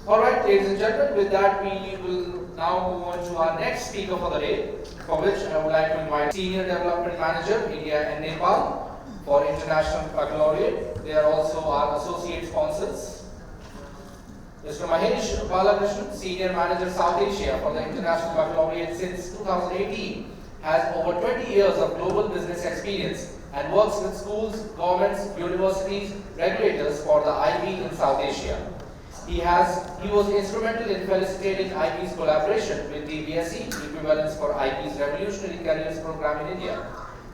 Alright, ladies and gentlemen, with that we will now move on to our next speaker for the day, for which I would like to invite Senior Development Manager, India and Nepal for International Baccalaureate. They are also our associate sponsors. Mr. Mahesh Balakrishnan, Senior Manager South Asia for the International Baccalaureate since 2018, has over 20 years of global business experience and works with schools, governments, universities, regulators for the IB in South Asia. He was instrumental in felicitating IB's collaboration with DBSE, equivalence for IB's Revolutionary Careers Program in India.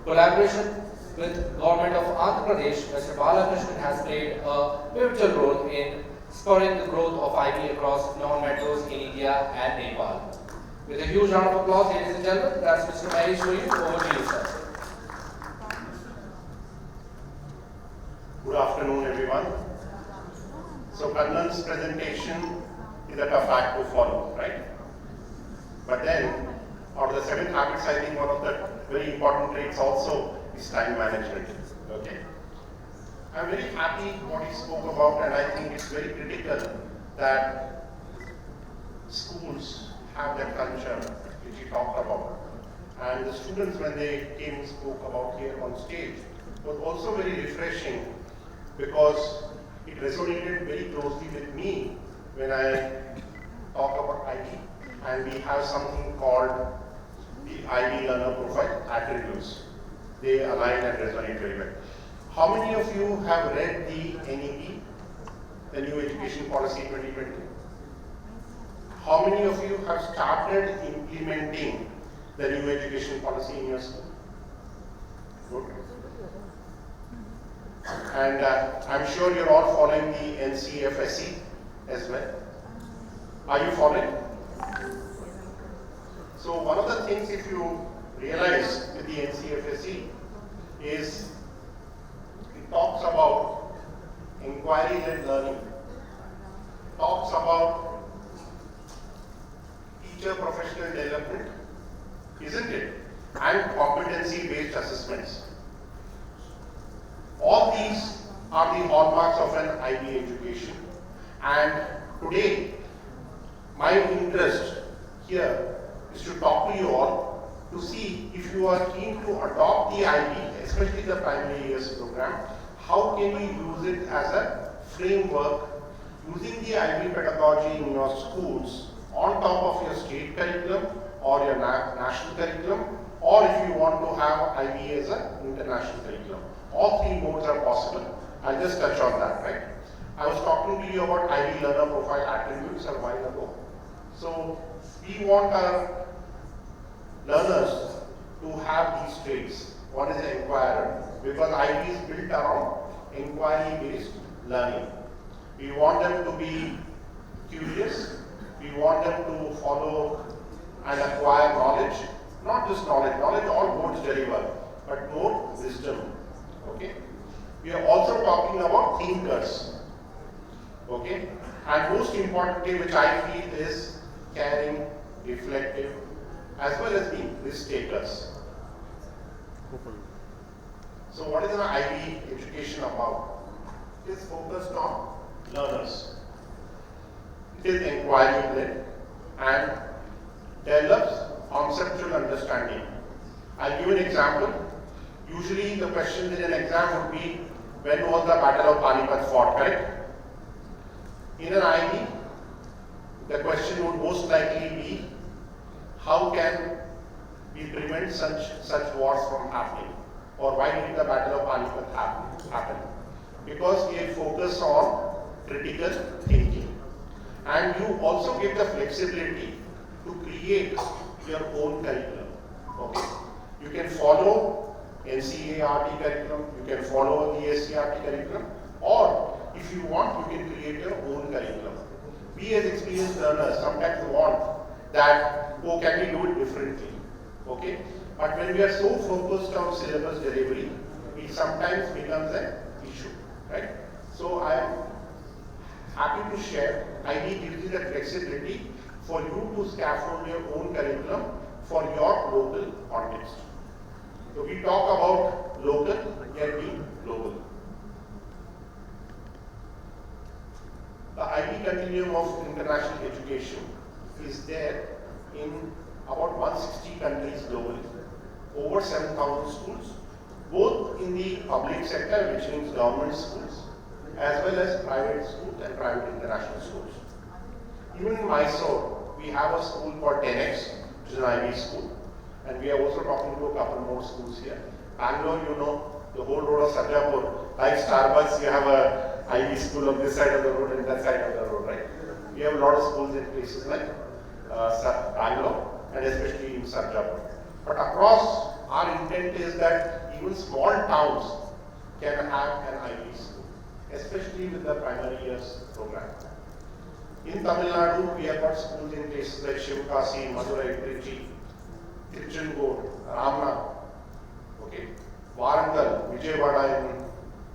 Collaboration with Government of Andhra Pradesh, Mr. Balakrishnan has played a pivotal role in spurring the growth of IB across non-metros in India and Nepal. With a huge round of applause, ladies and gentlemen, that's Mr. Mahesh for you. Over to you, sir. Good afternoon, everyone. So Kannan's presentation is a tough act to follow, right? But then, out of the 7 habits, I think one of the very important traits also is time management. Okay. I'm very happy what he spoke about, and I think it's very critical that schools have that culture which he talked about. And the students, when they came and spoke about here on stage, was also very refreshing because it resonated very closely with me when I talk about IB, and we have something called the IB learner profile attributes. They align and resonate very well. How many of you have read the NEP, the New Education Policy 2020? How many of you have started implementing the new education policy in your school? Good. And I'm sure you're all following the NCFSE as well. Are you following? So one of the things, if you realize with the NCFSE, is it talks about inquiry-led learning, talks about teacher professional development, isn't it? And competency-based assessments. All these are the hallmarks of an IB education, and today my interest here is to talk to you all to see if you are keen to adopt the IB, especially the primary years program. How can you use it as a framework using the IB pedagogy in your schools on top of your state curriculum or your national curriculum, or if you want to have IB as an international curriculum. All 3 modes are possible. I'll just touch on that, right? I was talking to you about IB learner profile attributes a while ago. So we want our learners to have these traits. One is the inquirer, because IB is built around inquiry-based learning. We want them to be curious. We want them to follow and acquire knowledge. Not just knowledge. Knowledge all modes deliver, but more wisdom. Okay. We are also talking about thinkers. Okay. And most importantly, which I feel is caring, reflective, as well as being risk takers. So what is an IB education about? It is focused on learners. It is inquiry-led and develops conceptual understanding. I'll give an example. Usually the questions in an exam would be, when was the Battle of Panipat fought, correct? In an IB, the question would most likely be, how can we prevent such wars from happening? Or why did the Battle of Panipat happen? Because we focus on critical thinking. And you also get the flexibility to create your own curriculum. Okay? You can follow NCERT curriculum, you can follow the SCERT curriculum, or if you want, you can create your own curriculum. We as experienced learners sometimes want that, oh, can we do it differently? Okay? But when we are so focused on syllabus delivery, it sometimes becomes an issue, right? So I am happy to share, IB gives you the flexibility for you to scaffold your own curriculum for your local context. So we talk about local, yet being global. The IB continuum of international education is there in about 160 countries globally, over 7,000 schools, both in the public sector, which means government schools, as well as private schools and private international schools. Even in Mysuru, we have a school called 10X, which is an IB school, and we are also talking to a couple more schools here. Bangalore, you know, the whole road of Sarjapur, like Starbucks, you have a IB school on this side of the road and that side of the road, right? We have a lot of schools in places like Bangalore and especially in Sarjapur. But across, our intent is that even small towns can have an IB school, especially with the primary years program. In Tamil Nadu, we have got schools in places like Shivakasi, Madurai, Trichy, Tiruchendur, Ramnath, okay, Warangal, Vijayawada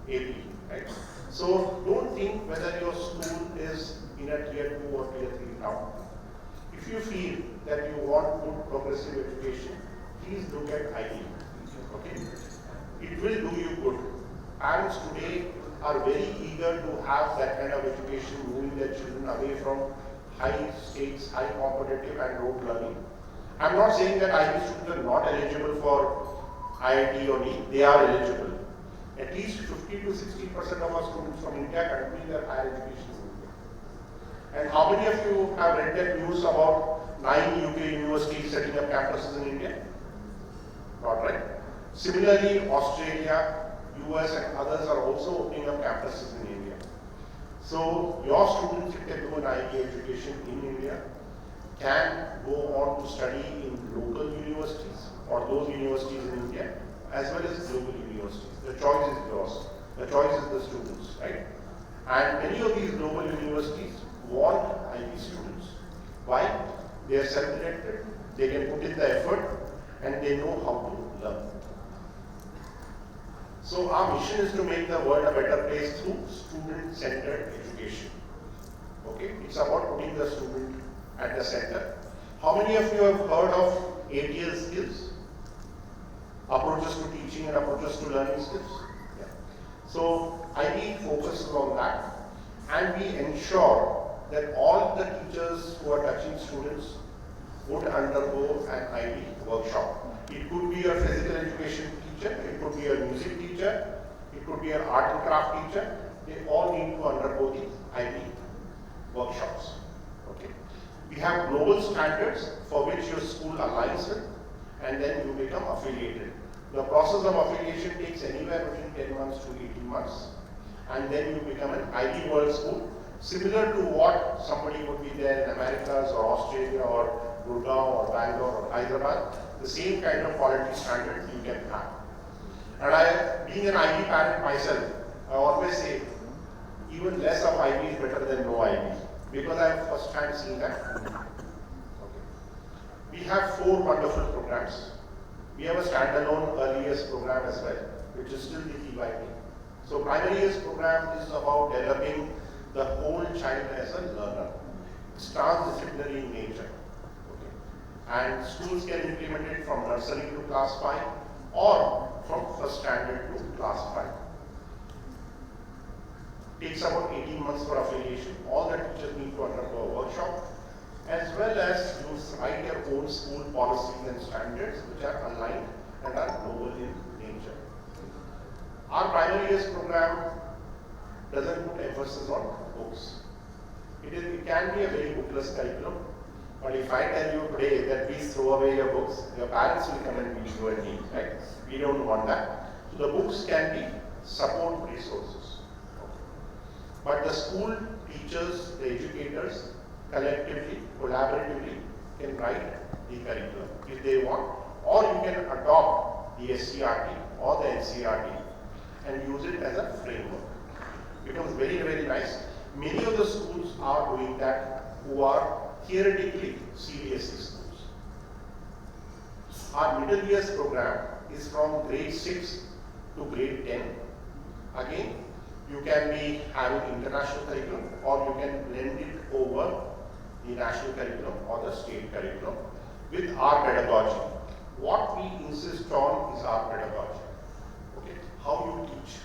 in AP, right? So don't think whether your school is in a tier 2 or tier 3 town. If you feel that you want good progressive education, please look at IB. Okay? It will do you good. Parents today are very eager to have that kind of education, moving their children away from high stakes, high competitive and rote learning. I'm not saying that IB students are not eligible for IIT or NEET. They are eligible. At least 50 to 60% of our students from India continue their higher education in India. And how many of you have read that news about 9 UK universities setting up campuses in India? Not right. Similarly, Australia, US and others are also opening up campuses in India. So your students, if they do an IB education in India, can go on to study in local universities or those universities in India as well as global universities. The choice is yours. The choice is the students, right? And many of these global universities want IB students. Why? They are self-directed, they can put in the effort, and they know how to learn. So our mission is to make the world a better place through student-centered education. Okay? It's about putting the student at the center. How many of you have heard of ATL skills? Approaches to teaching and approaches to learning skills. Yeah. So IB focuses on that, and we ensure that all the teachers who are touching students would undergo an IB workshop. It could be a physical education teacher, it could be a music teacher, it could be an art and craft teacher. They all need to undergo the IB workshops. Okay. We have global standards for which your school aligns with, and then you become affiliated. The process of affiliation takes anywhere between 10 months to 18 months, and then you become an IB World School, similar to what somebody would be there in Americas or Australia or Gurgaon or Bangalore or Hyderabad. The same kind of quality standard you can have. And being an IB parent myself, I always say even less of IB is better than no IB, because I have first hand seen that. Okay. We have 4 wonderful programs. We have a standalone early years program as well, which is still the TYP. So primary years program is about developing the whole child as a learner. It's transdisciplinary in nature. Okay. And schools can implement it from nursery to class 5 or from first standard to class 5. Takes about 18 months for affiliation. All the teachers need to undergo a workshop, as well as you write your own school policies and standards which are aligned and are global in nature. Our primary years program doesn't put emphasis on books. It can be a very bookless curriculum, but if I tell you today that please throw away your books, your parents will come and beat you and me, right? We don't want that. So the books can be support resources. But the school teachers, the educators, collectively, collaboratively can write the curriculum if they want, or you can adopt the SCRT or the NCRT and use it as a framework. It becomes very, very nice. Many of the schools are doing that who are theoretically CBSE schools. Our middle years program is from grade 6 to grade 10. Again, you can be having international curriculum, or you can blend it over the national curriculum or the state curriculum with our pedagogy. What we insist on is our pedagogy. Okay? How you teach.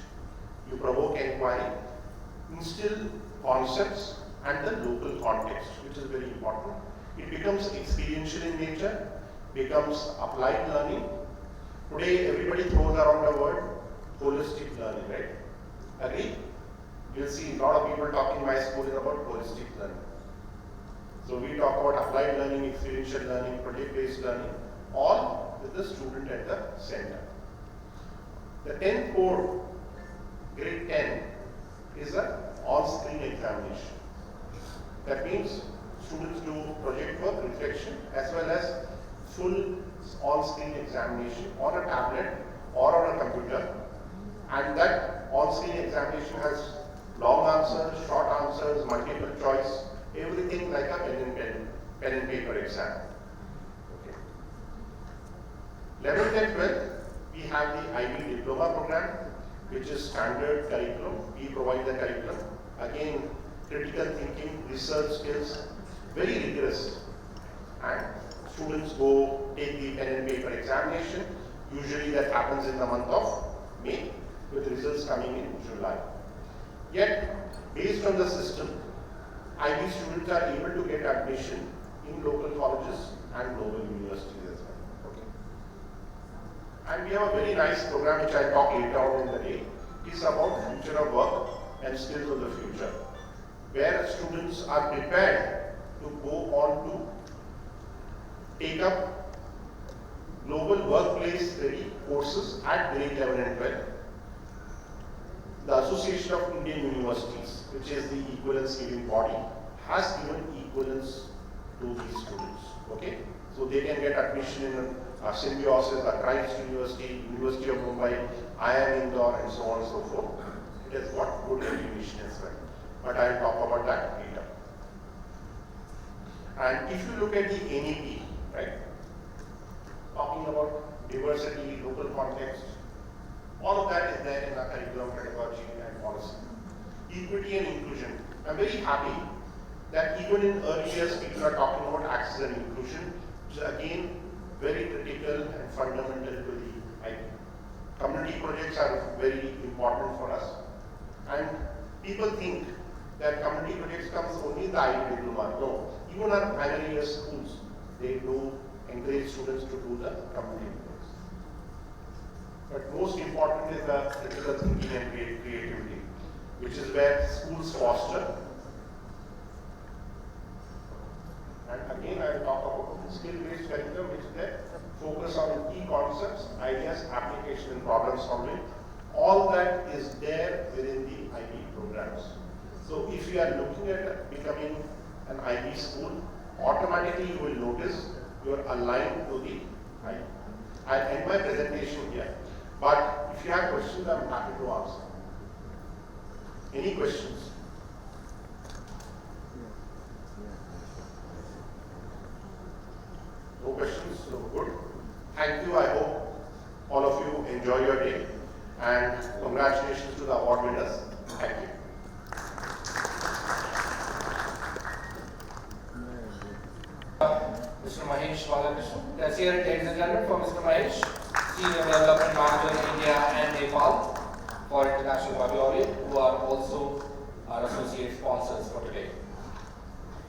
You provoke inquiry, instill concepts and the local context, which is very important. It becomes experiential in nature, becomes applied learning. Today, everybody throws around the word holistic learning, right? Agree? You'll see a lot of people talking in my school is about holistic learning. So we talk about applied learning, experiential learning, project-based learning, all with the student at the center. The 10th core, grade 10, is an on-screen examination. That means students do project work, reflection, as well as full on-screen examination on a tablet or on a computer. And that on-screen examination has long answers, short answers, multiple choice, everything like a pen and paper exam. Okay. 11th and 12th, we have the IB diploma program, which is standard curriculum. We provide the curriculum. Again, critical thinking, research skills, very rigorous. And students go take the pen and paper examination. Usually that happens in the month of May, with results coming in July. Yet, based on the system, IB students are able to get admission in local colleges and global universities as well. Okay. And we have a very nice program which I'll talk later on in the day. It's about future of work and skills of the future, where students are prepared to go on to take up global workplace ready courses at grade 11 and 12. The Association of Indian Universities, which is the equivalence giving body, has given equivalence to these students. Okay, so they can get admission in Symbiosis, Christ University, University of Mumbai, IIM Indore, and so on and so forth. It has got good recognition as well. But I will talk about that later. And if you look at the NEP, right, talking about diversity, local context, all of that is there in our curriculum, pedagogy, and policy. Equity and inclusion. I'm very happy that even in early years, people are talking about access and inclusion, which is again very critical and fundamental to the IB. Community projects are very important for us. And people think that community projects comes only in the IB diploma. No, even our primary year schools, they do encourage students to do the community projects. But most important is the critical thinking and creativity, which is where schools foster. And again, I will talk about skill-based curriculum, which is there, focus on key concepts, ideas, application, and problem solving. All that is there within the IB programs. So if you are looking at becoming an IB school, automatically you will notice you are aligned to the IB. I'll end my presentation here, but if you have questions, I'm happy to answer. Any questions? No questions? So good. Thank you. I hope all of you enjoy your day, and congratulations to the award winners. Thank you. Mr. Mahesh Balakrishnan. Let's hear it, ladies and gentlemen, for Mr. Mahesh, Senior Development Manager in India and Nepal for International Baccalaureate, who are also our associate sponsors.